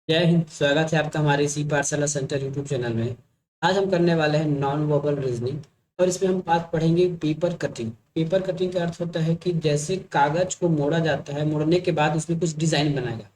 जय हिंद। स्वागत है आपका हमारे इसी पाठशाला सेंटर यूट्यूब चैनल में। आज हम करने वाले हैं नॉन वर्बल रीजनिंग और इसमें हम आज पढ़ेंगे पेपर कटिंग। पेपर कटिंग का अर्थ होता है कि जैसे कागज को मोड़ा जाता है, मोड़ने के बाद उसमें कुछ डिजाइन बनाएगा।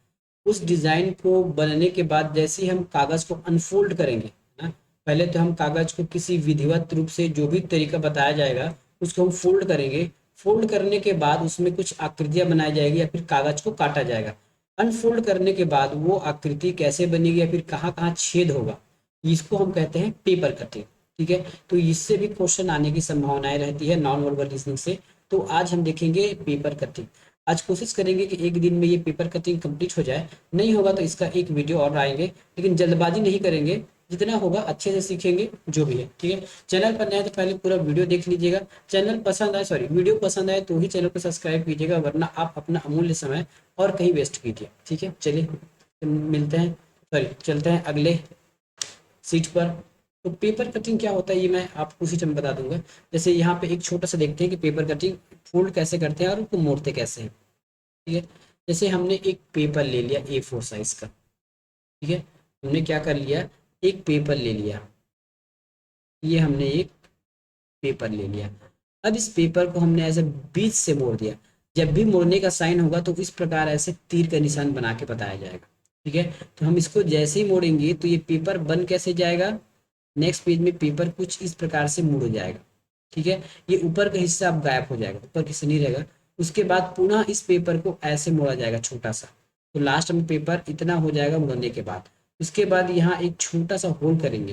उस डिजाइन को बनने के बाद जैसे ही हम कागज को अनफोल्ड करेंगे ना, पहले तो हम कागज को किसी विधिवत रूप से जो भी तरीका बताया जाएगा उसको हम फोल्ड करेंगे। फोल्ड करने के बाद उसमें कुछ आकृतियां बनाई जाएगी या फिर कागज को काटा जाएगा। अनफोल्ड करने के बाद वो आकृति कैसे बनेगी या फिर कहाँ कहाँ छेद होगा, इसको हम कहते हैं पेपर कटिंग। ठीक है, तो इससे भी क्वेश्चन आने की संभावनाएं रहती है नॉन वर्बल रीजनिंग से। तो आज हम देखेंगे पेपर कटिंग। आज कोशिश करेंगे कि एक दिन में ये पेपर कटिंग कंप्लीट हो जाए। नहीं होगा तो इसका एक वीडियो और आएंगे, लेकिन जल्दबाजी नहीं करेंगे। जितना होगा अच्छे से सीखेंगे जो भी है। ठीक है, चैनल पर नया है तो पहले पूरा वीडियो देख लीजिएगा। चैनल पसंद आए, सॉरी, वीडियो पसंद आए तो ही चैनल को सब्सक्राइब कीजिएगा, वरना आप अपना अमूल्य समय और कहीं वेस्ट कीजिए। ठीक है, चलिए मिलते हैं, सॉरी चलते हैं अगले सीट पर। तो पेपर कटिंग क्या होता है ये मैं आपको उसी टाइम बता दूंगा। जैसे यहाँ पे एक छोटा सा देखते हैं कि पेपर कटिंग फोल्ड कैसे करते हैं और उसको मोड़ते कैसे हैं। ठीक है, जैसे हमने एक पेपर ले लिया A4 साइज का। ठीक है, हमने क्या कर लिया, एक पेपर ले लिया। ये हमने एक पेपर ले लिया। अब इस पेपर को हमने ऐसे बीच से मोड़ दिया। जब भी मोड़ने का साइन होगा तो इस प्रकार ऐसे तीर का निशान बना के बताया जाएगा। ठीक है, तो हम इसको जैसे ही मोड़ेंगे तो ये पेपर बन कैसे जाएगा, नेक्स्ट पेज में पेपर कुछ इस प्रकार से मुड़ जाएगा। ठीक है, ये ऊपर का हिस्सा अब गायब हो जाएगा, ऊपर का हिस्सा नहीं रहेगा। उसके बाद पुनः इस पेपर को ऐसे मोड़ा जाएगा छोटा सा। तो लास्ट में पेपर इतना हो जाएगा मुड़ने के बाद। उसके बाद यहाँ एक छोटा सा होल करेंगे।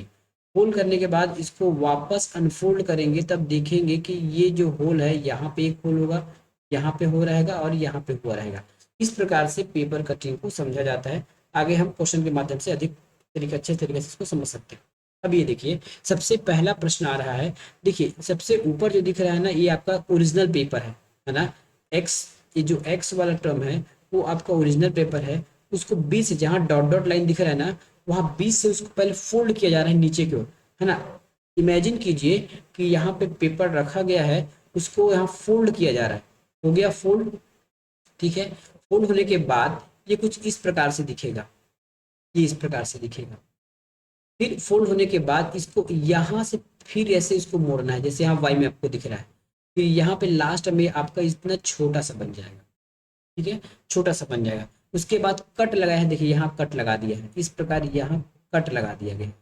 होल करने के बाद इसको वापस अनफोल्ड करेंगे, तब देखेंगे कि ये जो होल है यहाँ पे एक होल होगा, यहाँ पे हो रहेगा और यहाँ पे हुआ रहेगा। इस प्रकार से पेपर कटिंग को समझा जाता है। आगे हम क्वेश्चन के माध्यम से अधिक तरीके अच्छे तरीके से इसको समझ सकते हैं। अब ये देखिए, सबसे पहला प्रश्न आ रहा है। देखिए सबसे ऊपर जो दिख रहा है ना, ये आपका ओरिजिनल पेपर है ना। एक्स, ये जो एक्स वाला टर्म है वो आपका ओरिजिनल पेपर है। उसको बीच से जहाँ डॉट डॉट लाइन दिख रहा है ना, वहाँ बीच से उसको पहले फोल्ड किया जा रहा है नीचे की ओर, है ना। इमेजिन कीजिए कि यहाँ पे पेपर रखा गया है, उसको यहाँ फोल्ड किया जा रहा है। हो गया फोल्ड। ठीक है, फोल्ड होने के बाद ये कुछ इस प्रकार से दिखेगा, ये इस प्रकार से दिखेगा। फिर फोल्ड होने के बाद इसको यहाँ से फिर ऐसे इसको मोड़ना है, जैसे यहाँ वाई में आपको दिख रहा है। फिर यहाँ पे लास्ट में आपका इतना छोटा सा बन जाएगा। ठीक है, छोटा सा बन जाएगा। उसके बाद कट लगाया है, देखिए यहाँ कट लगा दिया है, इस प्रकार यहाँ कट लगा दिया गया है।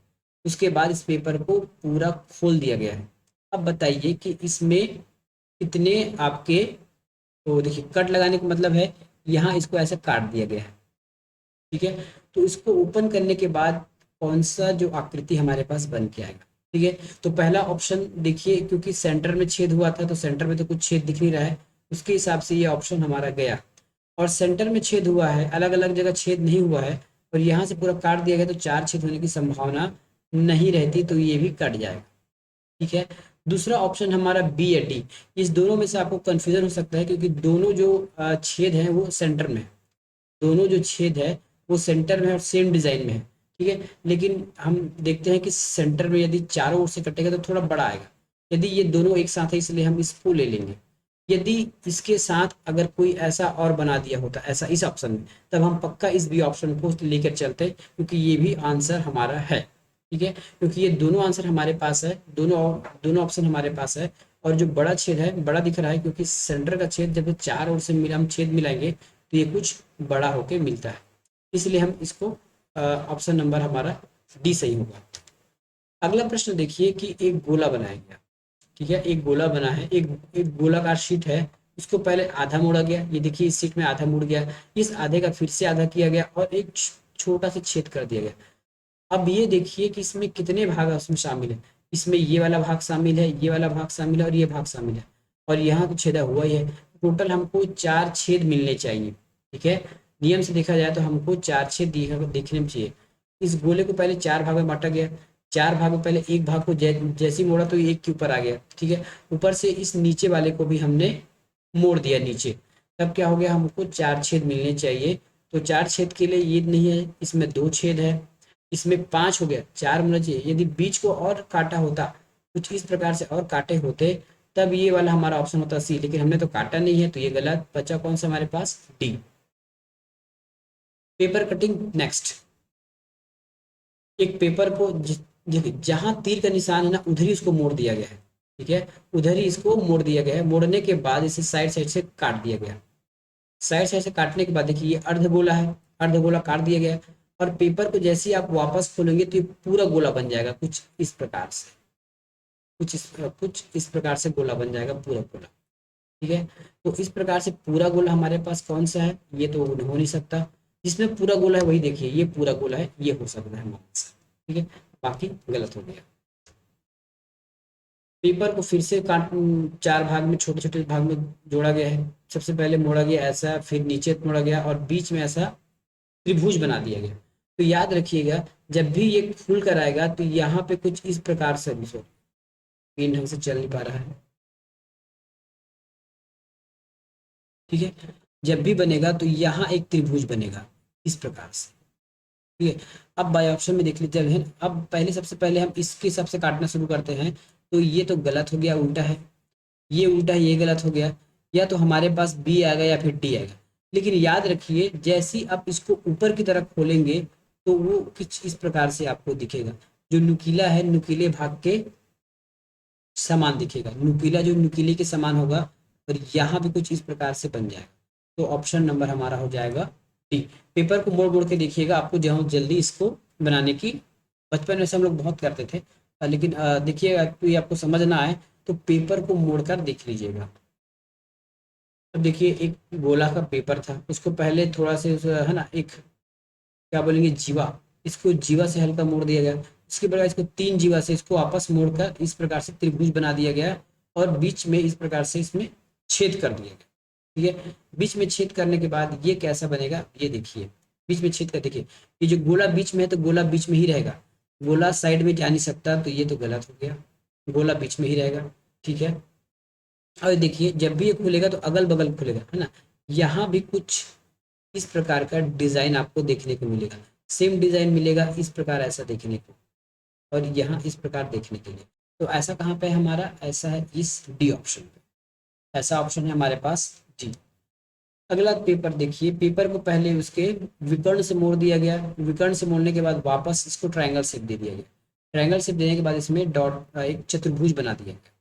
उसके बाद इस पेपर को पूरा खोल दिया गया है। अब बताइए कि इसमें कितने आपके, तो देखिए कट लगाने का मतलब है यहाँ इसको ऐसे काट दिया गया है। ठीक है, तो इसको ओपन करने के बाद कौन सा जो आकृति हमारे पास बन के आएगा। ठीक है, तो पहला ऑप्शन देखिए, क्योंकि सेंटर में छेद हुआ था तो सेंटर में तो कुछ छेद दिख नहीं रहा है, उसके हिसाब से ये ऑप्शन हमारा गया। और सेंटर में छेद हुआ है, अलग अलग जगह छेद नहीं हुआ है, और यहाँ से पूरा काट दिया गया तो चार छेद होने की संभावना नहीं रहती, तो ये भी कट जाएगा। ठीक है, दूसरा ऑप्शन हमारा बी या डी। इस दोनों में से आपको कंफ्यूजन हो सकता है, क्योंकि दोनों जो छेद हैं वो सेंटर में है। दोनों जो छेद है वो सेंटर में है और सेम डिजाइन में है। ठीक है, लेकिन हम देखते हैं कि सेंटर में यदि चारों ओर से कटेगा तो थोड़ा बड़ा आएगा। यदि ये दोनों एक साथ है इसलिए हम इसको ले लेंगे। यदि इसके साथ अगर कोई ऐसा और बना दिया होता ऐसा इस ऑप्शन में, तब हम पक्का इस बी ऑप्शन को लेकर चलते, क्योंकि ये भी आंसर हमारा है। ठीक है, क्योंकि ये दोनों आंसर हमारे पास है, दोनों दोनों ऑप्शन हमारे पास है। और जो बड़ा छेद है बड़ा दिख रहा है, क्योंकि सेंटर का छेद जब चार ओर से मिला हम छेद मिलाएंगे तो ये कुछ बड़ा होके मिलता है। इसलिए हम इसको ऑप्शन नंबर हमारा डी सही होगा। अगला प्रश्न देखिए कि एक गोला बनाया गया। ठीक है, एक गोला बना है, एक एक गोलाकार शीट है। उसको पहले आधा मोड़ा गया, ये देखिए इस शीट में आधा मुड़ गया। इस आधे का फिर से आधा किया गया और एक छोटा सा छेद कर दिया गया। अब ये देखिए कि इसमें कितने भाग उसमें शामिल है। इसमें ये वाला भाग शामिल है, ये वाला भाग शामिल है और ये भाग शामिल है, और यहाँ तो छेदा हुआ ही है। टोटल हमको चार छेद मिलने चाहिए। ठीक है, नियम से देखा जाए तो हमको चार छेद दिखने में चाहिए। इस गोले को पहले चार भाग में बांटा गया। चार भाग में पहले एक भाग को जैसे ही मोड़ा तो ये एक के ऊपर आ गया। ठीक है, ऊपर से इस नीचे वाले को भी हमने मोड़ दिया नीचे। तब क्या हो गया, हमको चार छेद मिलने चाहिए। तो चार छेद के लिए ये नहीं है, इसमें दो छेद है, इसमें पांच हो गया, चार होना चाहिए। यदि बीच को और काटा होता, कुछ इस प्रकार से और काटे होते, तब ये वाला हमारा ऑप्शन होता सी, लेकिन हमने तो काटा नहीं है तो ये गलत बचा। कौन सा हमारे पास, डी। Paper cutting next. एक पेपर को देखिए जहां तीर का निशान है ना उधर ही उसको मोड़ दिया गया है, ठीक है, उधर ही इसको मोड़ दिया गया है। मोड़ने के बाद इसे साइड साइड से काट दिया गया। साइड साइड से काटने के बाद देखिए ये अर्धगोला है, अर्धगोला काट दिया गया है। और पेपर को जैसे ही आप वापस खोलेंगे तो ये पूरा गोला बन जाएगा कुछ इस प्रकार से, कुछ इस प्रकार से गोला बन जाएगा पूरा गोला, ठीक है। तो इस प्रकार से पूरा गोला हमारे पास कौन सा है, ये तो हो नहीं सकता। जिसमें पूरा गोला है वही देखिए, ये पूरा गोला है, ये हो सकता है हमारे साथ, ठीक है। बाकी गलत हो गया। पेपर को फिर से काट, चार भाग में, छोटे छोटे भाग में जोड़ा गया है। सबसे पहले मोड़ा गया ऐसा, फिर नीचे मोड़ा गया और बीच में ऐसा त्रिभुज बना दिया गया। तो याद रखिएगा जब भी ये खुल कर आएगा तो यहाँ पे कुछ इस प्रकार से, पेन ढंग से चल नहीं पा रहा है, ठीक है। जब भी बनेगा तो यहाँ एक त्रिभुज बनेगा इस प्रकार से, ठीक है। अब बाय ऑप्शन में देख लीजिए है। अब पहले सबसे पहले हम इसके हिसाब से काटना शुरू करते हैं। तो ये तो गलत हो गया, उल्टा है, ये उल्टा है, ये गलत हो गया। या तो हमारे पास बी आएगा या फिर डी आएगा। लेकिन याद रखिए जैसे ही आप इसको ऊपर की तरफ खोलेंगे तो वो कुछ इस प्रकार से आपको दिखेगा। जो नुकीला है नुकीले भाग के समान दिखेगा, नुकीला जो नुकीले के समान होगा। और यहाँ भी कुछ इस प्रकार से बन जाएगा। तो ऑप्शन नंबर हमारा हो जाएगा डी। पेपर को मोड़ मोड़ के देखिएगा, आपको जहाँ जल्दी इसको बनाने की, बचपन में से हम लोग बहुत करते थे। लेकिन देखिए आपको, ये आपको समझ ना आए तो पेपर को मोड़कर देख लीजिएगा। अब देखिए एक गोला का पेपर था, उसको पहले थोड़ा से है ना, एक क्या बोलेंगे जीवा, इसको जीवा से हल्का मोड़ दिया गया। इसके बाद इसको तीन जीवा से इसको आपस मोड़कर इस प्रकार से त्रिभुज बना दिया गया। और बीच में इस प्रकार से इसमें छेद कर दिया गया, ठीक है। बीच में छेद करने के बाद ये कैसा बनेगा, ये देखिए, बीच में छेद कर देखिए, ये जो गोला बीच में है तो गोला बीच में ही रहेगा, गोला साइड में जा नहीं सकता। तो ये तो गलत हो गया, गोला बीच में ही रहेगा, ठीक है। और देखिए जब भी ये खुलेगा तो अगल बगल खुलेगा, है ना। यहाँ भी कुछ इस प्रकार का डिजाइन आपको देखने को मिलेगा, सेम डिजाइन मिलेगा इस प्रकार ऐसा देखने को, और यहाँ इस प्रकार देखने के लिए। तो ऐसा कहाँ पे है हमारा, ऐसा है इस डी ऑप्शन पे, ऐसा ऑप्शन है हमारे पास डी। अगला पेपर देखिए, पेपर को पहले उसके विकर्ण से मोड़ दिया गया, विकर्ण से मोड़ने के बाद वापस इसको ट्रायंगल शेप दे दिया गया। ट्रायंगल शेप देने के बाद इसमें डॉट, एक चतुर्भुज बना दिया गया,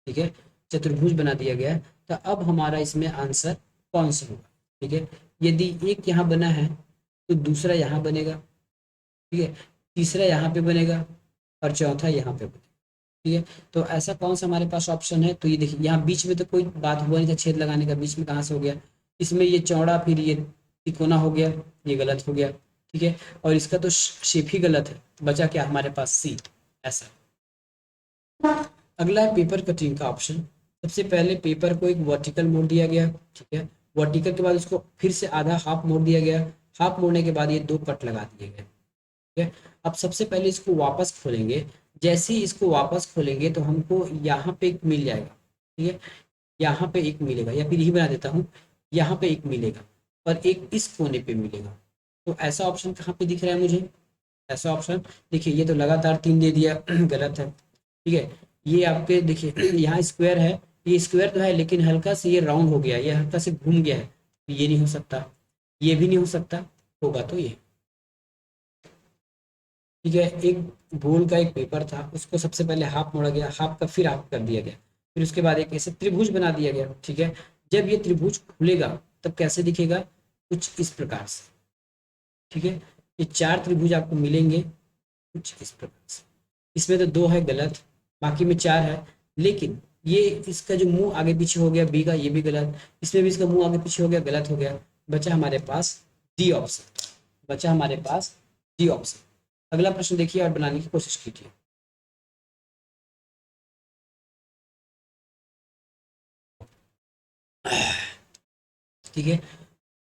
ठीक है, चतुर्भुज बना दिया गया। तो अब हमारा इसमें आंसर कौन सा होगा, ठीक है। यदि एक यहाँ बना है तो दूसरा यहाँ बनेगा, ठीक है, तीसरा यहाँ पे बनेगा और चौथा यहाँ पे बनेगा, ठीक है। तो ऐसा कौन सा हमारे पास ऑप्शन है, तो ये देखिए यहाँ बीच में तो कोई बात हुआ नहीं था छेद लगाने का, बीच में कहाँ से हो गया। इसमें ये चौड़ा फिर ये तिकोना हो गया, ये गलत हो गया, ठीक है। और इसका तो शेप ही गलत है, बचा क्या हमारे पास सी, ऐसा। अगला है पेपर कटिंग का ऑप्शन। सबसे पहले पेपर को एक वर्टिकल मोड़ दिया गया, ठीक है। वर्टिकल के बाद उसको फिर से आधा हाफ मोड़ दिया गया। हाफ मोड़ने के बाद ये दो कट लगा दिए गए, ठीक है। अब सबसे पहले इसको वापस खोलेंगे। जैसे ही इसको वापस खोलेंगे तो हमको यहाँ पे एक मिल जाएगा, ठीक है, यहाँ पे एक मिलेगा, या फिर यही बना देता हूँ, यहाँ पे एक मिलेगा और एक इस कोने पे मिलेगा। तो ऐसा ऑप्शन कहाँ पे दिख रहा है मुझे, ऐसा ऑप्शन देखिए, ये तो लगातार तीन दे दिया गलत है, ठीक है। ये आपके देखिए यहाँ स्क्वायर है, ये स्क्वायर तो है लेकिन हल्का से ये राउंड हो गया, ये हल्का से घूम गया है, तो ये नहीं हो सकता, ये भी नहीं हो सकता, होगा तो ये, ठीक है। एक गोल का एक पेपर था, उसको सबसे पहले हाफ मोड़ा गया, हाफ का फिर हाफ कर दिया गया, फिर उसके बाद एक ऐसे त्रिभुज बना दिया गया, ठीक है। जब ये त्रिभुज खुलेगा तब कैसे दिखेगा, कुछ इस प्रकार से, ठीक है। ये चार त्रिभुज आपको मिलेंगे कुछ इस प्रकार से। इसमें तो दो है गलत, बाकी में चार है। लेकिन ये इसका जो मुंह आगे पीछे हो गया बी का, ये भी गलत। इसमें भी इसका मुंह आगे पीछे हो गया, गलत हो गया। बचा हमारे पास डी ऑप्शन, बचा हमारे पास डी ऑप्शन। अगला प्रश्न देखिए और बनाने की कोशिश कीजिए। ठीक है,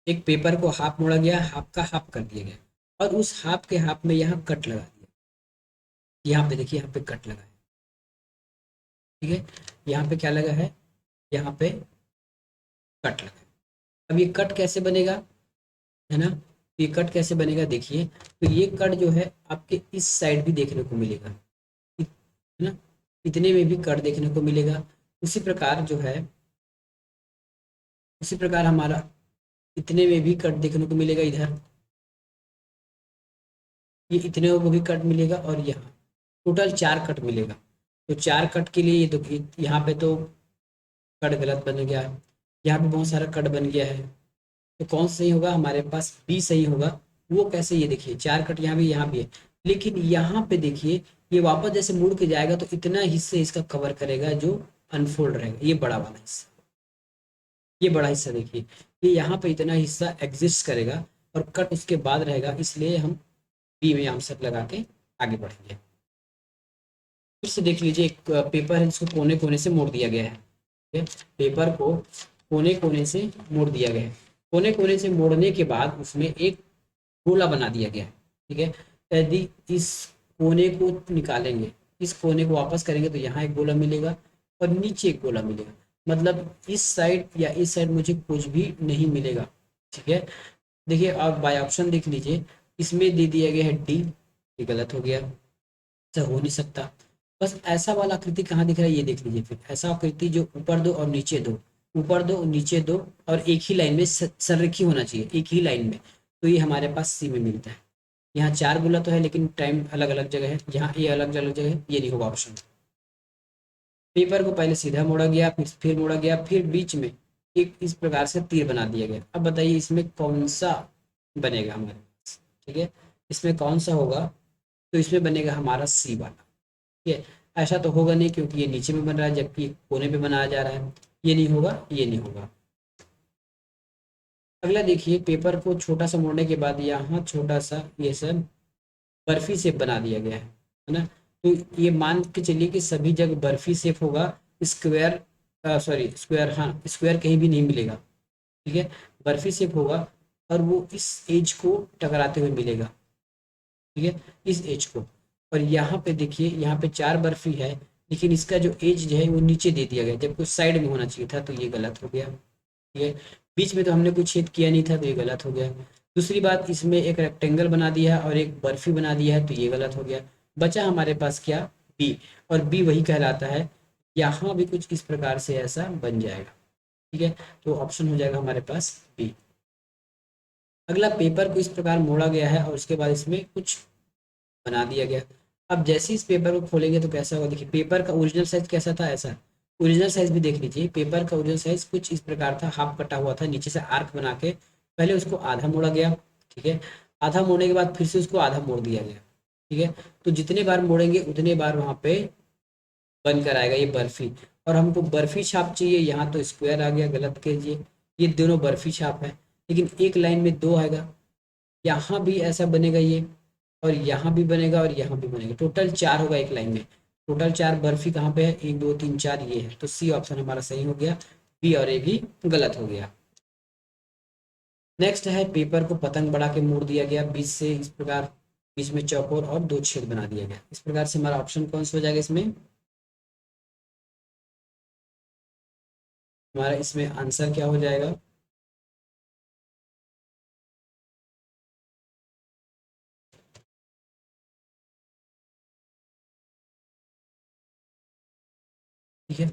एक पेपर को हाफ मोड़ा गया, हाफ का हाफ कर दिया गया और उस हाफ के हाफ में यहाँ कट लगा दिया। यहाँ पे देखिए, यहाँ पे कट लगा है, ठीक है। यहाँ पे क्या लगा है, यहाँ पे कट लगा है। अब ये कट कैसे बनेगा, है ना, ये कट कैसे बनेगा देखिए। तो ये कट जो है आपके इस साइड भी देखने को मिलेगा, है ना, इतने में भी कट देखने को मिलेगा। उसी प्रकार जो है, उसी प्रकार हमारा इतने में भी कट देखने को मिलेगा इधर, ये इतने को भी कट मिलेगा और यहाँ टोटल 4 कट मिलेगा। तो 4 कट के लिए ये देखिए यहाँ पे तो कट गलत बन गया है, यहाँ पे बहुत सारा कट बन गया है। तो कौन सा सही होगा, हमारे पास बी सही होगा। वो कैसे, ये देखिए 4 कट यहाँ भी है, लेकिन यहाँ पे देखिए ये वापस जैसे मुड़ के जाएगा तो इतना हिस्से इसका कवर करेगा जो अनफोल्ड रहेगा, ये बड़ा वाला हिस्सा, ये बड़ा हिस्सा देखिए, ये यहाँ पे इतना हिस्सा एग्जिस्ट करेगा और कट उसके बाद रहेगा, इसलिए हम बी में आंसर लगा के आगे बढ़ेंगे। फिर से देख लीजिए, एक पेपर है जिसको कोने कोने से मोड़ दिया गया है, ठीक है, पेपर को कोने कोने से मोड़ दिया गया है। कोने कोने से मोड़ने के बाद उसमें एक गोला बना दिया गया है, ठीक है। यदि इस कोने को निकालेंगे, इस कोने को वापस करेंगे तो यहाँ एक गोला मिलेगा और नीचे एक गोला मिलेगा, मतलब इस साइड या इस साइड मुझे कुछ भी नहीं मिलेगा, ठीक है। देखिए आप बाय ऑप्शन देख लीजिए, इसमें दे दिया गया है डी, ये गलत हो गया, ऐसा हो नहीं सकता। बस ऐसा वाला आकृति कहाँ दिख रहा है, ये देख लीजिए, फिर ऐसा आकृति जो ऊपर दो और नीचे दो, ऊपर दो नीचे दो और एक ही लाइन में संरेखी होना चाहिए, एक ही लाइन में, तो ये हमारे पास सी में मिलता है। यहाँ 4 गोला तो है लेकिन टाइम अलग अलग जगह है, यहाँ ये अलग अलग जगह है, ये नहीं होगा ऑप्शन। पेपर को पहले सीधा मोड़ा गया, फिर मोड़ा गया, फिर बीच में एक इस प्रकार से तीर बना दिया गया। अब बताइए इसमें कौन सा बनेगा हमारे पास, ठीक है, इसमें कौन सा होगा, तो इसमें बनेगा हमारा सी वाला, ठीक है। ऐसा तो होगा नहीं क्योंकि ये नीचे में बन रहा है जबकि कोने पे बनाया जा रहा है, ये नहीं होगा, ये नहीं होगा। अगला देखिए, पेपर को छोटा सा मोड़ने के बाद यहाँ छोटा सा ये सब बर्फी शेप बना दिया गया है ना। तो ये मान के चलिए कि सभी जगह बर्फी शेप होगा, स्क्वायर, सॉरी स्क्वायर, हाँ स्क्वायर कहीं भी नहीं मिलेगा, ठीक है, बर्फी शेप होगा और वो इस एज को टकराते हुए मिलेगा, ठीक है, इस एज को। और यहाँ पे देखिए, यहाँ पे 4 बर्फी है लेकिन इसका जो एज जो है वो नीचे दे दिया गया, जबकि साइड में होना चाहिए था, तो ये गलत हो गया, ठीक है। बीच में तो हमने कुछ छेद किया नहीं था, तो ये गलत हो गया। दूसरी बात, इसमें एक रेक्टेंगल बना दिया है और एक बर्फी बना दिया है, तो ये गलत हो गया। बचा हमारे पास क्या, बी, और बी वही कहलाता है, यहाँ भी कुछ इस प्रकार से ऐसा बन जाएगा, ठीक है, तो ऑप्शन हो जाएगा हमारे पास बी। अगला, पेपर को इस प्रकार मोड़ा गया है और उसके बाद इसमें कुछ बना दिया गया। अब जैसे इस पेपर को खोलेंगे तो कैसा होगा, देखिए पेपर का ओरिजिनल साइज कैसा था, ऐसा ओरिजिनल साइज भी देख लीजिए। पेपर का ओरिजिनल साइज कुछ इस प्रकार था, हाफ कटा हुआ था, नीचे से आर्क बना के पहले उसको आधा मोड़ा गया, ठीक है, आधा मोड़ने के बाद फिर से उसको आधा मोड़ दिया गया, ठीक है। तो जितने बार मोड़ेंगे उतने बार वहाँ पे बन कर आएगा ये बर्फी। और हमको बर्फी छाप चाहिए, यहाँ तो स्क्वायर आ गया, गलत कीजिए, ये दोनों बर्फी छाप है, लेकिन एक लाइन में 2 आएगा, यहाँ भी ऐसा बनेगा ये, और यहाँ भी बनेगा और यहाँ भी बनेगा, टोटल 4 होगा एक लाइन में। टोटल 4 बर्फी कहाँ पे है, 1 2 3 4 ये है, तो सी ऑप्शन हमारा सही हो गया, बी और ए भी गलत हो गया। नेक्स्ट है, पेपर को पतंग बढ़ा के मोड़ दिया गया, बीच से इस प्रकार, बीच में चौकोर और 2 छेद बना दिया गया, इस प्रकार से हमारा ऑप्शन कौन सा हो जाएगा, इसमें हमारा इसमें आंसर क्या हो जाएगा, ठीक है।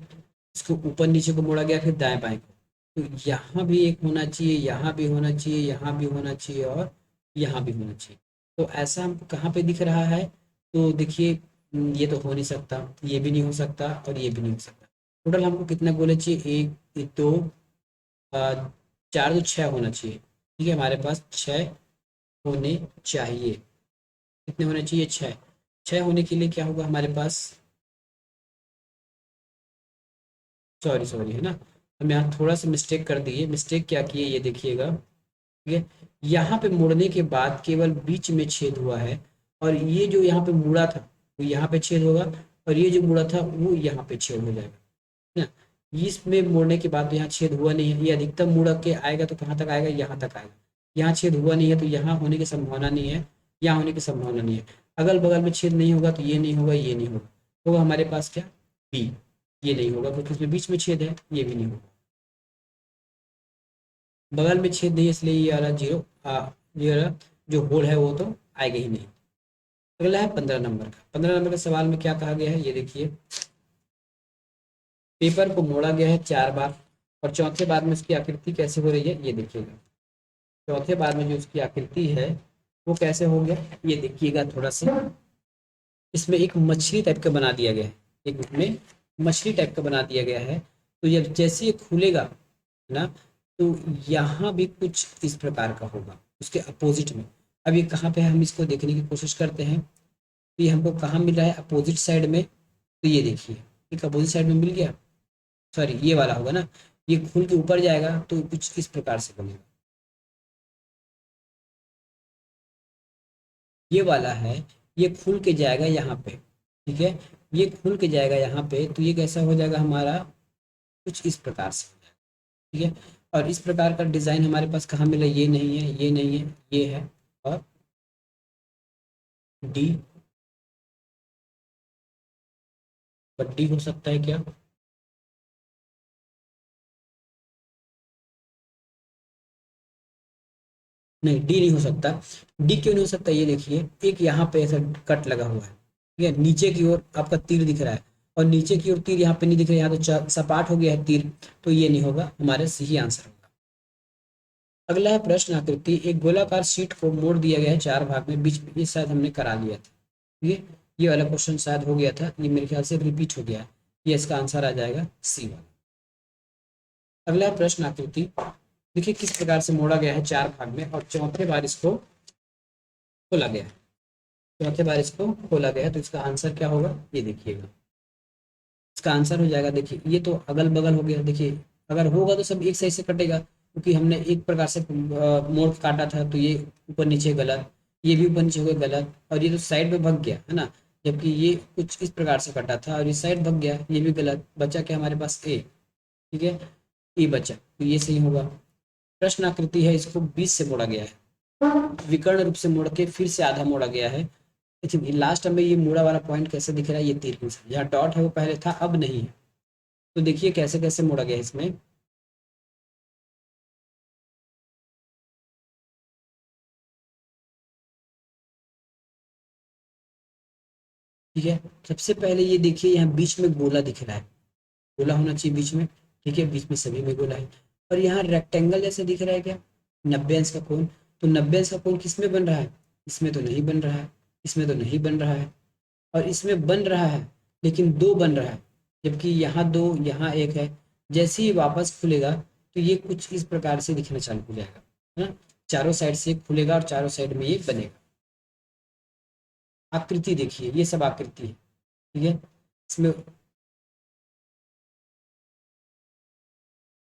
इसको ऊपर नीचे को मोड़ा गया, फिर दाएं बाएं को, तो यहाँ भी एक होना चाहिए, यहाँ भी होना चाहिए, यहाँ भी होना चाहिए और यहाँ भी होना चाहिए। तो ऐसा हमको कहाँ पे दिख रहा है, तो देखिए ये तो हो नहीं सकता, ये भी नहीं हो सकता और ये भी नहीं हो सकता। टोटल हमको कितना गोले चाहिए, एक दो, आ, 4 2 6 होना चाहिए, ठीक है, हमारे पास 6 होने चाहिए। कितने होने चाहिए, 6। 6 होने के लिए क्या होगा हमारे पास, सॉरी सॉरी है ना, हम यहाँ थोड़ा सा मिस्टेक कर दिए, मिस्टेक क्या किए ये देखिएगा, ठीक है। यहाँ पे मुड़ने के बाद केवल बीच में छेद हुआ है, और ये जो यहाँ पे मुड़ा था वो यहाँ पे छेद होगा, और ये जो मुड़ा था वो यहाँ पे छेद हो जाएगा, है ना। इसमें मुड़ने के बाद तो यहाँ छेद हुआ नहीं है, ये अधिकतम मुड़ के आएगा तो कहाँ तक आएगा, यहाँ तक आएगा। यहाँ छेद हुआ नहीं है तो यहाँ होने की संभावना नहीं है, यहाँ होने की संभावना नहीं है। अगल बगल में छेद नहीं होगा तो ये नहीं होगा, ये नहीं होगा, तो हमारे पास क्या, बी, ये नहीं होगा क्योंकि इसमें बीच में छेद है, ये भी नहीं होगा। बगल में छेद नहीं है इसलिए ये वाला जीरो, ये वाला जो होल है वो तो आएगा ही नहीं। अगला है 15 नंबर का। 15 नंबर के सवाल में क्या कहा गया है, ये देखिए, पेपर को मोड़ा गया है 4 बार और चौथे बार में उसकी आकृति कैसे हो रही है, ये देखिएगा। चौथे बार में जो उसकी आकृति है वो कैसे हो गया, ये देखिएगा थोड़ा सा, इसमें एक मछली टाइप का बना दिया गया है, एक इसमें मछली टाइप का बना दिया गया है। तो जब जैसे ये खुलेगा है ना, तो यहाँ भी कुछ इस प्रकार का होगा उसके अपोजिट में। अब ये कहाँ पे है, हम इसको देखने की कोशिश करते हैं। तो ये हमको कहाँ मिल रहा है, अपोजिट साइड में। तो ये देखिए, एक अपोजिट साइड में मिल गया, सॉरी ये वाला होगा ना, ये खुल के ऊपर जाएगा तो कुछ इस प्रकार से बनेगा। ये वाला है, ये खुल के जाएगा यहाँ पे, ठीक है, ये खुल के जाएगा यहाँ पे, तो ये कैसा हो जाएगा हमारा, कुछ इस प्रकार से हो जाएगा, ठीक है। और इस प्रकार का डिजाइन हमारे पास कहाँ मिला, ये नहीं है, ये नहीं है, ये है, और डी, बट डी हो सकता है क्या, नहीं डी नहीं हो सकता। डी क्यों नहीं हो सकता, ये देखिए, एक यहाँ पे ऐसा कट लगा हुआ है, ठीक है, नीचे की ओर आपका तीर दिख रहा है, और नीचे की ओर तीर यहाँ पे नहीं दिख रहा है, यहाँ तो सपाट हो गया है तीर, तो ये नहीं होगा, हमारे सही आंसर होगा। अगला है प्रश्न आकृति, एक गोलाकार शीट को मोड़ दिया गया है चार भाग में, बीच में ये शायद हमने करा लिया था, ठीक है, ये वाला क्वेश्चन शायद हो गया था, ये मेरे ख्याल से रिपीट हो गया है, ये इसका आंसर आ जाएगा सी वाला। अगला है प्रश्न आकृति, देखिए किस प्रकार से मोड़ा गया है चार भाग में, और चौथे बार इसको खोला गया है, चौथे बार इसको खोला गया है, तो इसका आंसर क्या होगा, ये देखिएगा, इसका आंसर हो जाएगा, देखिए ये तो अगल बगल हो गया, देखिए अगर होगा तो सब एक साइड से कटेगा, क्योंकि हमने एक प्रकार से मोड़ काटा था, तो ये ऊपर नीचे गलत, ये भी ऊपर नीचे हो गया गलत, और ये तो साइड में भग गया है ना, जबकि ये कुछ इस प्रकार से कटा था और ये साइड भग गया, ये भी गलत, बचा क्या हमारे पास ए, ठीक है, ए बचा, तो ये सही होगा। प्रश्न आकृति है, इसको 20 से मोड़ा गया है, विकर्ण रूप से मोड़ के फिर से आधा मोड़ा गया है। देखिए लास्ट में ये मुड़ा वाला पॉइंट कैसे दिख रहा है, ये तीर के साथ, जहाँ डॉट है वो पहले था अब नहीं है, तो देखिए कैसे कैसे मोड़ा गया है इसमें। ठीक है, सबसे पहले ये देखिए यहाँ बीच में गोला दिख रहा है, गोला होना चाहिए बीच में, ठीक है, बीच में सभी में गोला है, और यहाँ रेक्टेंगल जैसे दिख रहा है क्या, 90 अंश का कोण, तो 90 अंश का कोण किस में बन रहा है, इसमें तो नहीं बन रहा है, इसमें तो नहीं बन रहा है, और इसमें बन रहा है, लेकिन दो बन रहा है, जबकि यहाँ दो यहाँ एक है। जैसे ही वापस खुलेगा तो ये कुछ इस प्रकार से दिखना चालू हो जाएगा, है ना, चारों साइड से खुलेगा और चारों साइड में ये बनेगा। आकृति देखिए, ये सब आकृति है, ठीक है, इसमें,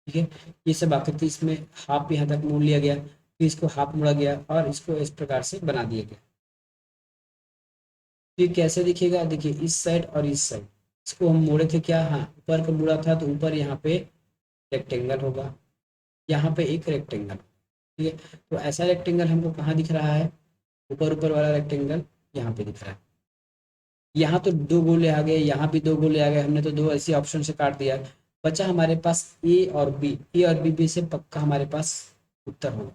ठीक है, ये सब आकृति, इसमें हाफ यहाँ तक मोड़ लिया गया, फिर इसको हाफ मोड़ा गया और इसको इस प्रकार से बना दिया गया। ये कैसे दिखेगा, देखिए इस साइड और इस साइड, इसको हम मोड़े थे क्या, हाँ ऊपर का मुड़ा था, तो ऊपर यहाँ पे रेक्टेंगल होगा, यहाँ पे एक रेक्टेंगल, ठीक है, तो ऐसा रेक्टेंगल हमको कहाँ दिख रहा है, ऊपर ऊपर वाला रेक्टेंगल यहाँ पे दिख रहा है। यहाँ तो दो गोले आ गए, यहाँ भी दो गोले आ गए, हमने तो दो ऐसे ऑप्शन से काट दिया, बचा हमारे पास ए और बी, ए और बी से पक्का हमारे पास उत्तर होगा।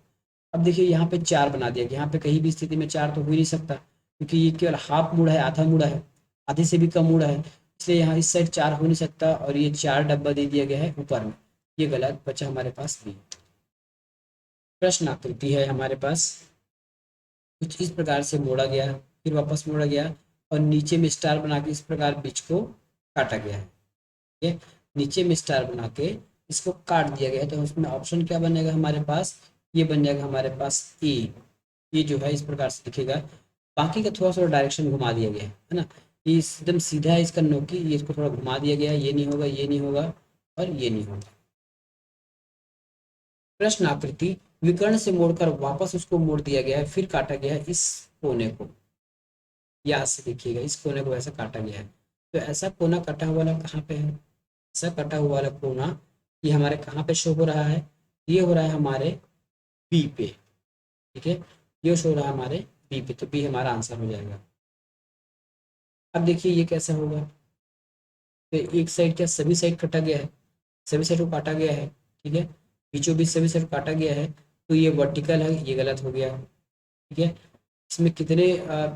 अब देखिए यहाँ पे चार बना दिया, यहाँ पे कहीं भी स्थिति में चार तो हो ही नहीं सकता, क्योंकि ये केवल हाफ मुड़ा है, आधा मुड़ा है, आधे से भी कम मुड़ा है, इसलिए यहाँ इस साइड चार हो नहीं सकता, और ये चार डब्बा दे दिया गया है ऊपर में, ये गलत, बचा हमारे पास बी। प्रश्न आकृति है हमारे पास, कुछ इस प्रकार से मोड़ा गया, फिर वापस मोड़ा गया, और नीचे में स्टार बना के इस प्रकार बीच को काटा गया है, ठीक है, नीचे में स्टार बना के इसको काट दिया गया है, तो उसमें ऑप्शन क्या बनेगा हमारे पास, ये बन जाएगा हमारे पास ए, ये जो है इस प्रकार से दिखेगा, बाकी का थोड़ा सा डायरेक्शन घुमा दिया गया है ना, ये एकदम सीधा है इसका नोकी, ये इसको थोड़ा घुमा दिया गया है, ये नहीं होगा, ये नहीं होगा, और ये नहीं होगा। प्रश्न आकृति, विकर्ण से मोड़कर वापस उसको मोड़ दिया गया है, फिर काटा गया है इस कोने को, याद से देखिएगा, इस कोने को ऐसा काटा गया है, तो ऐसा कोना कटा हुआ वाला कहाँ पे है, ऐसा कटा हुआ वाला कोना ये हमारे कहाँ पे शो हो रहा है, ये हो रहा है हमारे बी पे, ठीक है, ये शो हो रहा है हमारे बी पे, तो बी हमारा आंसर हो जाएगा। अब देखिए ये कैसा होगा, तो एक साइड क्या सभी साइड कटा गया है, सभी साइड को काटा गया है, ठीक है, बीचों बीच सभी साइड काटा गया है, तो ये वर्टिकल है, ये गलत हो गया, ठीक है, इसमें कितने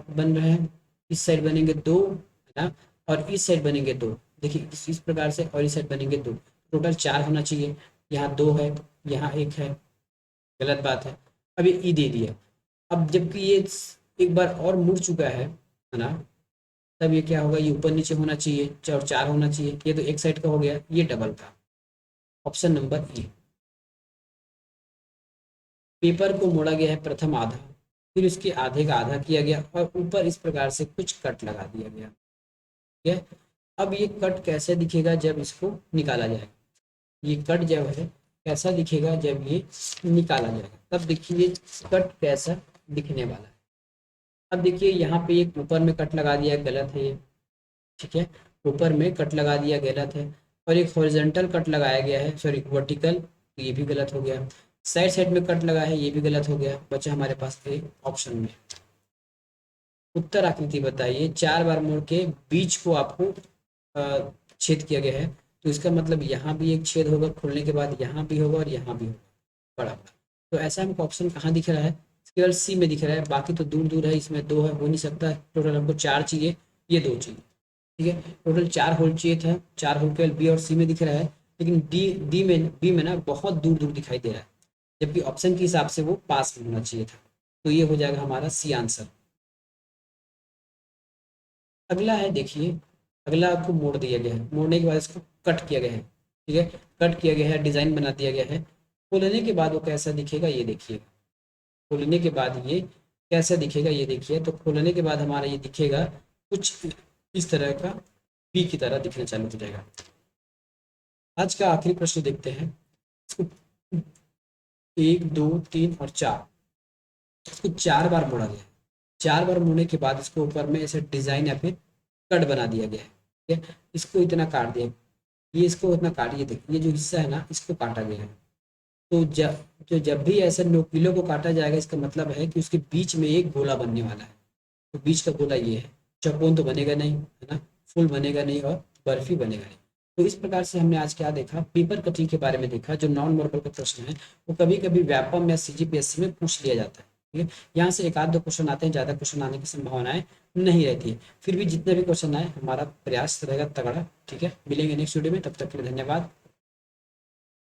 बन रहे हैं, इस साइड बनेंगे दो, है ना, और इस साइड बनेंगे दो, देखिए इस प्रकार से, और इस साइड बनेंगे दो, टोटल चार होना चाहिए, यहाँ दो है, यहाँ एक है, गलत बात है। अब ये ई दे दिया, अब जबकि ये एक बार और मुड़ चुका है ना, तब ये क्या होगा, ये ऊपर नीचे होना चाहिए और 4 होना चाहिए। ये तो एक साइड का हो गया, ये डबल था। Option number A. पेपर को मोड़ा गया है प्रथम आधा, फिर उसके आधे का आधा किया गया और ऊपर इस प्रकार से कुछ कट लगा दिया गया। ठीक है। अब ये कट कैसे दिखेगा जब इसको निकाला जाएगा, ये कट जब है कैसा दिखेगा जब ये निकाला जाएगा, तब देखिए कट कैसा दिखने वाला है। अब देखिए यहाँ पे एक ऊपर में कट लगा दिया, गलत है ये। ठीक है, ऊपर में कट लगा दिया, गलत है। और एक हॉरिजॉन्टल कट लगाया गया है, सॉरी वर्टिकल, ये भी गलत हो गया। साइड साइड में कट लगा है, ये भी गलत हो गया। बचा हमारे पास एक ऑप्शन में। उत्तर आकृति बताइए, 4 बार मोड़ के बीच को आपको छेद किया गया है, तो इसका मतलब यहाँ भी एक छेद होगा, खुलने के बाद यहाँ भी होगा और यहाँ भी होगा, बड़ा बड़ा। तो ऐसा हमको ऑप्शन कहाँ दिख रहा है, केवल सी में दिख रहा है, बाकी तो दूर दूर है, इसमें 2 है, हो नहीं सकता। टोटल हमको 4 चाहिए, ये 2 चाहिए। ठीक है, टोटल 4 होल चाहिए था, 4 होल केवल बी और सी में दिख रहा है, लेकिन बी में ना बहुत दूर दूर दिखाई दे रहा है, जबकि ऑप्शन के हिसाब से वो पास में होना चाहिए था। तो ये हो जाएगा हमारा सी आंसर। अगला है, देखिए अगला आपको मोड़ दिया गया है, मोड़ने के बाद इसको कट किया गया है। ठीक है, कट किया गया है, डिजाइन बना दिया गया है। खोलने के बाद वो कैसा दिखेगा ये देखिएगा। खोलने के बाद ये कैसा दिखेगा ये देखिए। तो खोलने के बाद हमारा ये दिखेगा कुछ इस तरह का, पी की तरह दिखना चालू हो जाएगा। आज का आखिरी प्रश्न देखते हैं। इसको 1 2 3 और 4, इसको 4 बार मोड़ा गया है। 4 बार मोड़ने के बाद इसको ऊपर में ऐसे डिजाइन या फिर कट बना दिया गया है। ठीक है, इसको इतना काट दिया, ये इसको इतना काट, ये देखिए ये जो हिस्सा है ना इसको काटा गया है। तो जब भी ऐसे नोकीलों को काटा जाएगा, इसका मतलब है कि उसके बीच में एक गोला बनने वाला है। तो बीच का गोला ये है। चौकोन तो बनेगा नहीं, है ना, फुल बनेगा नहीं और बर्फी बनेगा नहीं। तो इस प्रकार से हमने आज क्या देखा, पेपर कटिंग के बारे में देखा। जो नॉन वर्बल का प्रश्न है वो कभी कभी व्यापम या सीजीपीएससी में पूछ लिया जाता है। ठीक है, यहाँ से एक आध दो क्वेश्चन आते हैं, ज़्यादा क्वेश्चन आने की संभावनाएं नहीं रहती है। फिर भी जितने भी क्वेश्चन आए हमारा प्रयास रहेगा तगड़ा। ठीक है, मिलेंगे नेक्स्ट वीडियो में, तब तक के लिए धन्यवाद।